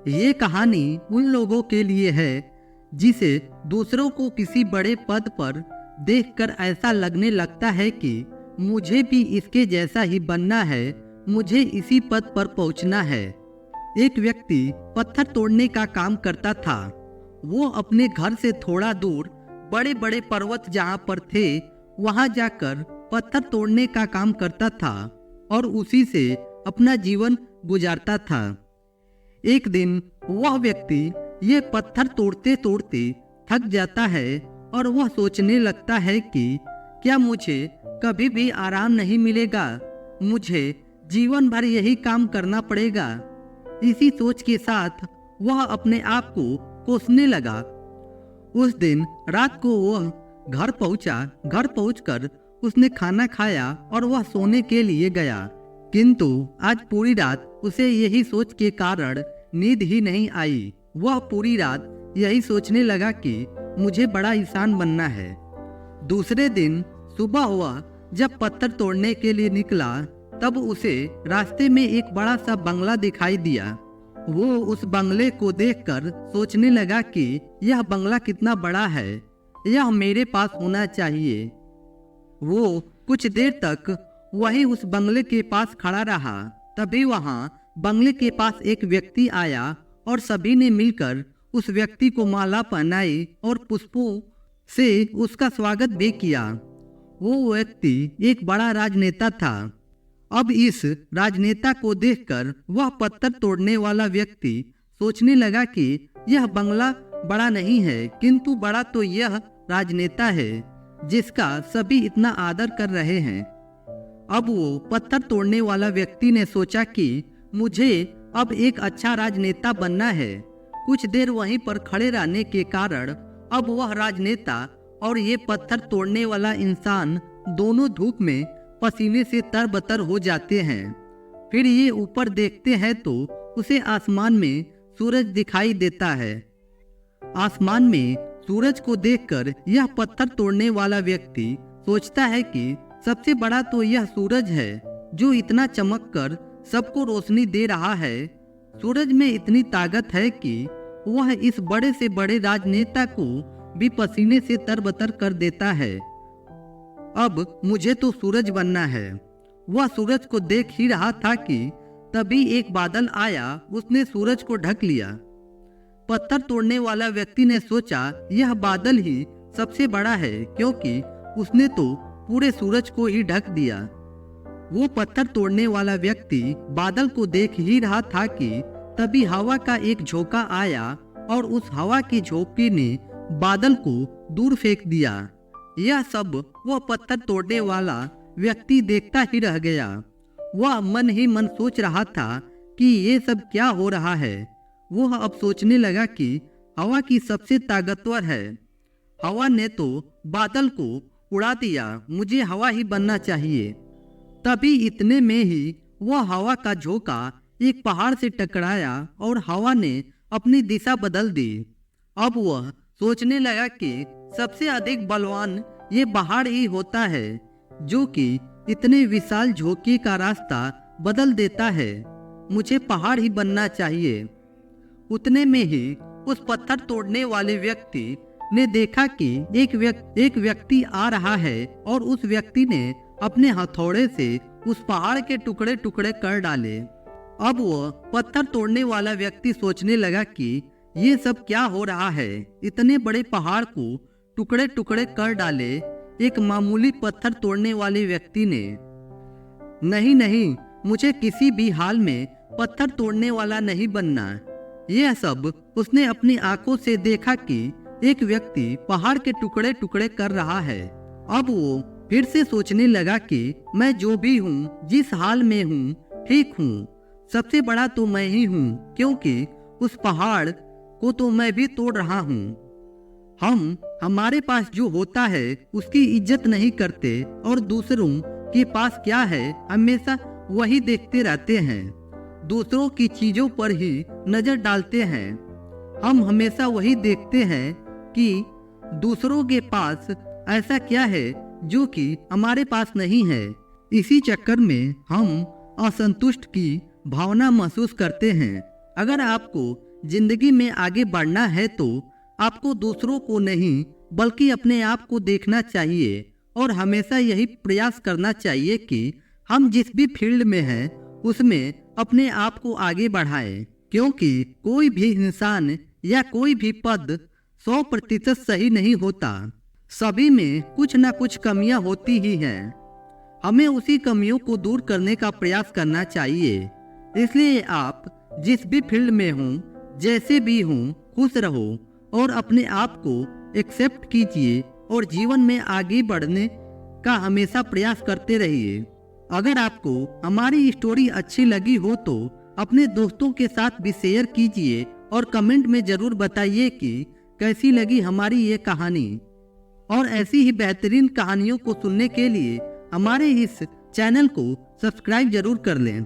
ये कहानी उन लोगों के लिए है जिसे दूसरों को किसी बड़े पद पर देखकर ऐसा लगने लगता है कि मुझे भी इसके जैसा ही बनना है, मुझे इसी पद पर पहुंचना है। एक व्यक्ति पत्थर तोड़ने का काम करता था। वो अपने घर से थोड़ा दूर बड़े बड़े पर्वत जहाँ पर थे वहाँ जाकर पत्थर तोड़ने का काम करता था और उसी से अपना जीवन गुजारता था। एक दिन वह व्यक्ति ये पत्थर तोड़ते तोड़ते थक जाता है और वह सोचने लगता है कि क्या मुझे कभी भी आराम नहीं मिलेगा, मुझे जीवन भर यही काम करना पड़ेगा। इसी सोच के साथ वह अपने आप को कोसने लगा। उस दिन रात को वह घर पहुंचा। घर पहुंचकर उसने खाना खाया और वह सोने के लिए गया, किंतु आज पूरी रात उसे यही सोच के कारण नींद ही नहीं आई। वह पूरी रात यही सोचने लगा कि मुझे बड़ा इंसान बनना है। दूसरे दिन सुबह हुआ, जब पत्थर तोड़ने के लिए निकला तब उसे रास्ते में एक बड़ा सा बंगला दिखाई दिया। वो उस बंगले को देखकर सोचने लगा कि यह बंगला कितना बड़ा है, यह मेरे पास होना चाहिए। वो कुछ देर तक वहीं उस बंगले के पास खड़ा रहा। तभी वहां बंगले के पास एक व्यक्ति आया और सभी ने मिलकर उस व्यक्ति को माला पहनाई और पुष्पों से उसका स्वागत भी किया। वो व्यक्ति एक बड़ा राजनेता था। अब इस राजनेता को देखकर वह पत्थर तोड़ने वाला व्यक्ति सोचने लगा कि यह बंगला बड़ा नहीं है, किंतु बड़ा तो यह राजनेता है जिसका सभी इतना आदर कर रहे हैं। अब वो पत्थर तोड़ने वाला व्यक्ति ने सोचा कि मुझे अब एक अच्छा राजनेता बनना है। कुछ देर वहीं पर खड़े रहने के कारण अब वह राजनेता और ये पत्थर तोड़ने वाला इंसान दोनों धूप में पसीने से तरबतर हो जाते हैं। फिर ये ऊपर देखते हैं तो उसे आसमान में सूरज दिखाई देता है। आसमान में सूरज को देखकर यह पत्थर तोड़ने वाला व्यक्ति सोचता है कि सबसे बड़ा तो यह सूरज है जो इतना चमककर सबको रोशनी दे रहा है। सूरज में इतनी ताकत है कि वह इस बड़े से बड़े राजनेता को भी पसीने से तरबतर कर देता है। अब मुझे तो सूरज बनना है। वह सूरज को देख ही रहा था कि तभी एक बादल आया, उसने सूरज को ढक लिया। पत्थर तोड़ने वाला व्यक्ति ने सोचा यह बादल ही सबसे बड़ा है, क्योंकि उसने तो पूरे सूरज को ही ढक दिया। वो पत्थर तोड़ने वाला व्यक्ति बादल को देख ही रहा था कि तभी हवा का एक झोंका आया और उस हवा के झोंके ने बादल को दूर फेंक दिया। यह सब वह पत्थर तोड़ने वाला व्यक्ति देखता ही रह गया। वह मन ही मन सोच रहा था कि ये सब क्या हो रहा है। वह अब सोचने लगा कि हवा की सबसे ताकतवर है। हवा ने तो बादल को उड़ा दिया, मुझे हवा ही बनना चाहिए। तभी इतने में ही वह हवा का झोंका एक पहाड़ से टकराया और हवा ने अपनी दिशा बदल दी। अब वह सोचने लगा कि सबसे अधिक बलवान ये पहाड़ ही होता है जो कि इतने विशाल झोंके का रास्ता बदल देता है। मुझे पहाड़ ही बनना चाहिए। उतने में ही उस पत्थर तोड़ने वाले व्यक्ति ने देखा कि एक व्यक्ति आ रहा है और उस व्यक्ति ने अपने हथौड़े से उस पहाड़ के टुकड़े टुकड़े कर डाले। अब वह पत्थर तोड़ने वाला व्यक्ति सोचने लगा कि ये सब क्या हो रहा है। इतने बड़े पहाड़ को टुकड़े टुकड़े कर डाले एक मामूली पत्थर तोड़ने वाले व्यक्ति ने। नहीं नहीं, मुझे किसी भी हाल में पत्थर तोड़ने वाला नहीं बनना। यह सब उसने अपनी आंखों से देखा कि एक व्यक्ति पहाड़ के टुकड़े टुकड़े कर रहा है। अब वो फिर से सोचने लगा कि मैं जो भी हूँ, जिस हाल में हूँ, ठीक हूँ। सबसे बड़ा तो मैं ही हूँ, क्योंकि उस पहाड़ को तो मैं भी तोड़ रहा हूँ। हमारे पास जो होता है उसकी इज्जत नहीं करते और दूसरों के पास क्या है हमेशा वही देखते रहते हैं। दूसरों की चीजों पर ही नजर डालते हैं। हम हमेशा वही देखते हैं कि दूसरों के पास ऐसा क्या है जो कि हमारे पास नहीं है। इसी चक्कर में हम असंतुष्ट की भावना महसूस करते हैं। अगर आपको जिंदगी में आगे बढ़ना है तो आपको दूसरों को नहीं बल्कि अपने आप को देखना चाहिए और हमेशा यही प्रयास करना चाहिए कि हम जिस भी फील्ड में हैं उसमें अपने आप को आगे बढ़ाएं, क्योंकि कोई भी इंसान या कोई भी पद 100% सही नहीं होता। सभी में कुछ ना कुछ कमियां होती ही हैं। हमें उसी कमियों को दूर करने का प्रयास करना चाहिए। इसलिए आप जिस भी फील्ड में हों, जैसे भी हों, खुश रहो और अपने आप को एक्सेप्ट कीजिए और जीवन में आगे बढ़ने का हमेशा प्रयास करते रहिए। अगर आपको हमारी स्टोरी अच्छी लगी हो तो अपने दोस्तों के साथ भी शेयर कीजिए और कमेंट में ज़रूर बताइए कि कैसी लगी हमारी ये कहानी। और ऐसी ही बेहतरीन कहानियों को सुनने के लिए हमारे इस चैनल को सब्सक्राइब जरूर कर लें।